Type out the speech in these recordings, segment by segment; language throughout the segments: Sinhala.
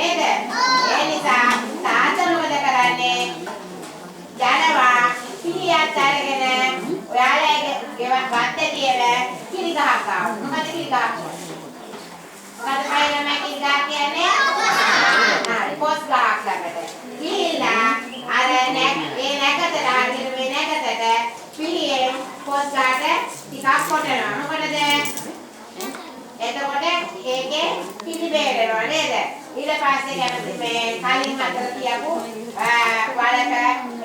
නේද? ඒ නිසා තාත්තා මොකද කරන්නේ? යනවා පිළියත් අරගෙන ඔයාලගේ ගෙවන් වත්තේ තියලා කිරි ගහක් ආවා. මොකද කිරි ගහක්? මොකද පයින් මම කිරි ගහ කියන්නේ? පොස් ගහක් ළඟට. ගිහිල්ලා අර නැකතට හරියට මේ නැකතට පිළියෙන් පොස් ගහට ටිකක් කොටනවා. මොකටද? එතකොට ඒකේ පිළිබේරනවා නේද? ඊට පස්සේ කැමති මේ කලින් අතර තියපු වලක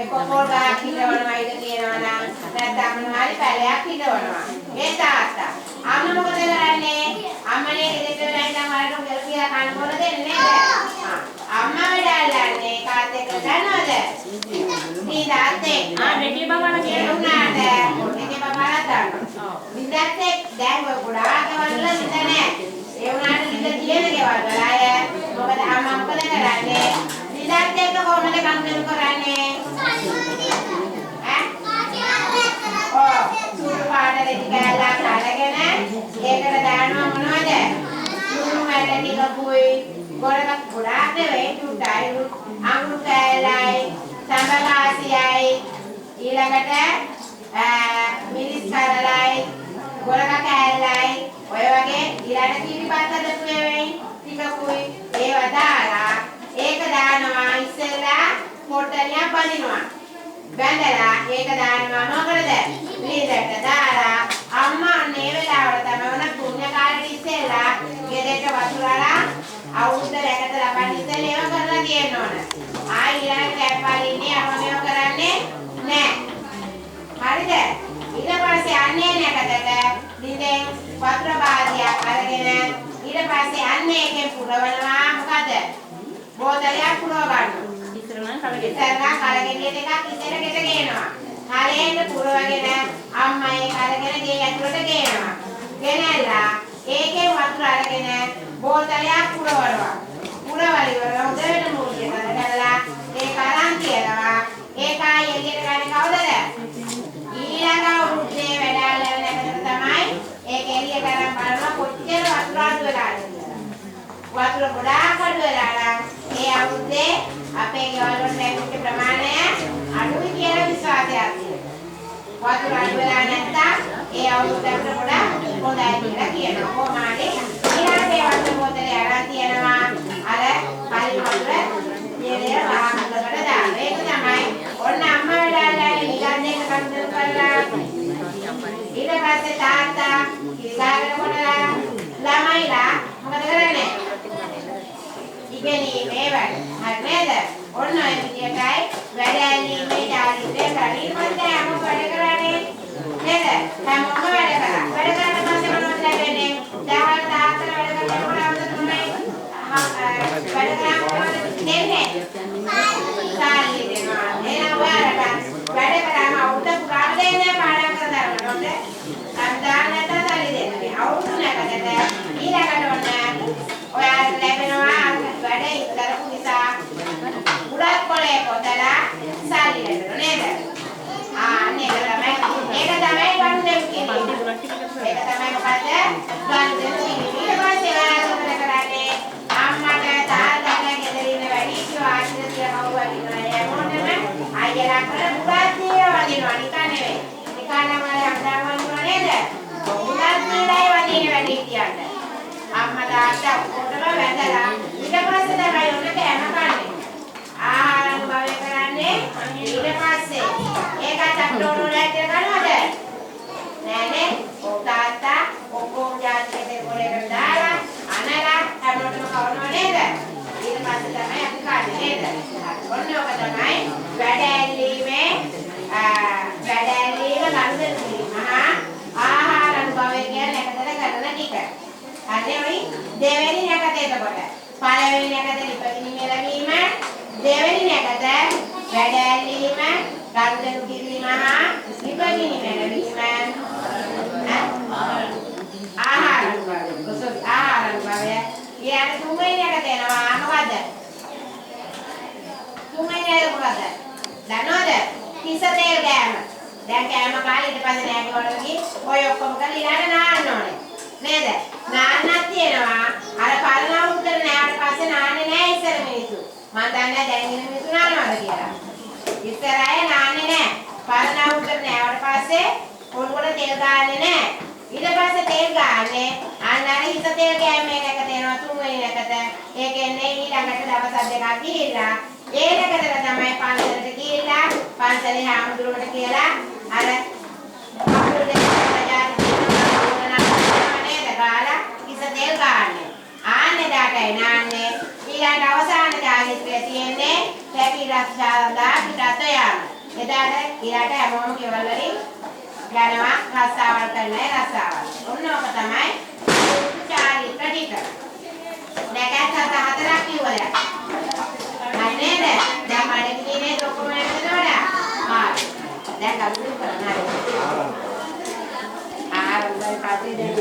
එක පොල් ගහක් හිටවනවා ඉඳ කියනවා නම් නැත්නම් මොනවාරි පැලයක් හිටවනවා. ඒ තාත්තා අම්ම මොකද කරන්නේ? අම්මනේ ගෙදරට වෙලා ඉඳන් වලට ගල් කියලා කන්න මොන දෙන්නේ නේද? අම්මා වැඩල්ලන්නේ කාත් එක්ක දන්නවද? මේ තාත්තේ දෙකේ බබාලා කියුණාට දෙකේ බබාලා දන්නවා. වින්දත් එක්ක දැන් ඔය ගොඩාක් වල විඳ නැහැ. ඒ වුණාට විඳ තියෙන ගෙවල් වල අය මොකද අම්මා මොකද කරන්නේ? වින්දත් එක්ක කොහොමද කම්පියුටර් කරන්නේ? සුළු පාට දෙක කැලලක් අරගෙන ඒකට දානවා මොනවද? සුළු මැට ටිකකුයි ගොඩක් නෙවෙයි චුට්ටයි අඟුරු කැලලයි සම්බකාසියයි ඊළඟට මිරිස් කරලයි ගොඩක කැලලයි ඔය වගේ ඊළඟ කිරිපත්ත දෙපුවෙයි ටිකකුයි ඒවා දාලා ඒක දානවා ඉස්සෙල්ලා පොට්ටනියක් බඳිනවා බැඳලා ඒක දානවා මොකද ලීලට දාලා අම්මා මේ වෙලාවට තමයි උන පුණ්‍ය කාලේ ඉස්සෙල්ලා ගෙදරට වතුරලා අවුරුද්ද රැකට ලබන්න ඉස්සෙල්ලා ඒව කරලා තියෙන්න ඕන. ආයි ඊළඟ කැප්පලින්නේ අම මේව කරන්නේ නැහැ. හරිද? ඊට පස්සේ අන්නේ නැකතට දින්දෙන් වතුර බාදියක් අරගෙන ඊට පස්සේ අන්නේ එකෙන් පුරවනවා මොකද? බෝතලයක් පුරව ගන්නවා. ඉස්සරහම කලගෙට. ඉස්සරහා කලගෙඩියට එකක් ඉස්සර ගෙට ගේනවා. කලෙන් පුරවගෙන අම්මා ඒක අරගෙන ගේ ඇතුළට ගේනවා. ගෙනල්ලා ඒකේ වතුර අරගෙන බෝතලයක් පුරවනවා. පුරවල ඉවර හොඳට මූලිය කරලා ඒක අරන් තියනවා. ඒකයි එළියට ගන්න කවුදද? ඊළඟ අවුරුද්දේ වැඩාල නැකතට තමයි ඒක එළියට අරන් බලනවා කොච්චර වතුර අඩු වෙලාද කියලා. වතුර ගොඩාක් අඩු වෙලා නම් ඒ අවුරුද්දේ අපේ ගෙවල් වල ලැබුච්ච ප්‍රමාණය අඩුයි කියලා විශ්වාසයක් තියෙනවා. වතුර අඩු වෙලා නැත්තම් ඒ අවුරුද්දට වඩා හොඳයි කියලා කියනවා. කොහොමද? ඊළඟේ වතුර බෝතලේ අරන් තියනවා. අර කලින් වතුර ඊයේ වාහනකට දාලා. ඒක තමයි ඔන්න අම්මා වැඩාලා ඉලන් එක කන්දර කරලා ඊට පස්සේ තාත්තා ඉස්සරහට කොටලා ළමයිලා මොකද කරන්නේ? ඉගෙනීමේ වැඩ. හරි නේද? ඔන්න ඔය විදියටයි වැඩ ඇලීමේ චාරිත්‍රය කරන්නේ. මොකද හැමෝම වැඩ කරන්නේ නේද? හැමෝම වැඩ කරා. වැඩ කරන පස්සේ මොනවද ලැබෙන්නේ? දහවල් තාත්තට වැඩ කරනකොට අවුරුදු 3යි. වැඩ කරාම දෙන්නේ. සාලි දෙනවා. එහෙනම් ඔයාලට වැඩ කරාම අවුරුදු පුරාම දෙන්නේ පාඩම් කරලා දාන්නකොට. අන්දාන නැත්නම් සාලි දෙන්නේ. අවුරුදු නැකතට ඊළඟට ඔන්න ඔයාලට ලැබෙනවා වැඩ කරපු නිසා උඩත් කොලේ පොතලා සාලි ලැබෙනවා නේද? අනේ ඒක තමයි ගන්න දෙන්නේ. ඒක තමයි මොකද? ගන්න දෙන්නේ. ඊට පස්සේ ඔයාලා මොකද කරන්නේ? අම්මට තාත්තට ගෙදර ඉන්න වැඩි ආශ්‍රය කියලා කවුරු වදිනවා. මොනම අයියලා කර පුරාත් දීලා වදිනවා. නිකන් නෙවෙයි. නිකන් නම් අම්මා වදිනවා නේද? පුරාත් දීලායි වදින්නේ වැඩි කියන්නේ. අම්මා තාත්තා ඔක්කොටම වැඳලා ඊට පස්සේ තමයි ඔන්න කෑම කන්නේ. ආහාර අනුභවය කරන්නේ ඊට පස්සේ. ඒකත් අට්ටෝන වලට ගන්නවද? නෑනේ. තාත්තා ඔක්කොම ජාතිකේ පොලේකට දාලා අනලා හැමෝටම කවනවා නේද? ඊට පස්සේ තමයි අපි කන්නේ නේද? ඔන්න ඔක තමයි වැඩ ඇල්ලීමේ ගනුදෙනු මහා ආහාර අනුභවය කියන එකතර කරන ටික. හරියි දෙවෙනි නැකත එතකොට පළවෙනි නැකත ඉපදිීමේ ලැබීම දෙවෙනි නැකත වැඩ ඇල්ලීම ගනුදෙනු කිරීම හා ඉපදිීමේ ලැබීම ආහාර අනුභවය ඊට තුන්වෙනි නැකත එනවා මොකද්ද තුන්වෙනි නැකත මොකද්ද දන්නවද කිස තෙල් කෑම දැන් කෑම කාලේ ඊට පස්සේ නෑගේ වලට ගිහින් ඔය ඔක්කොම කරලා ඊළඟ නාන්න ඕනේ නේද? නාන්නක් තියෙනවා. අර පරණ අවුරුද්දට නෑවට පස්සේ නාන්නේ නෑ ඉස්සර මම දන්නේ දැන් ඉන්න මිනිස්සු නානවද කියලා. ඉස්සර අය නාන්නේ නැහැ. පරණ අවුරුද්දට නෑවට පස්සේ පොළොවට තෙල් ගාන්නේ නැහැ. ඊට පස්සේ තෙල් ගාන්නේ අන්න අර හිත තෙල් ගෑමේ නැක තේනවා තුන්වෙනි නැකට. ඒ කියන්නේ ඊළඟට දවස් දෙකක් ගිහිල්ලා ඒ නැකතට තමයි පන්සලට ගිහිල්ලා පන්සලේ හාමුදුරුවන්ට කියලා අර අපුල් දෙක ප්‍රජාති ගාලා හිත තෙල් ගාන්නේ. ආන්නේ දාටයි නාන්නේ ඊළඟ අවසාන චාරිත්‍රය තියෙන්නේ පැකි රස්සාවදා පිටත යාම. එදාට ඊළාට හැමෝම කෙවල් වලින් යනවා රස්සාවල් කරන්නයි රස්සාවල්. ඔන්න ඔක තමයි චාරිත්‍ර ටික. දැකත් හතරක් කිව්වද? හරි නේද? දැන් මඩ කිනේ ඔක්කොම එන්නද? හරි. දැන් කවුරු කරන්නේ? ආරම්භයි පස්සේ දැන්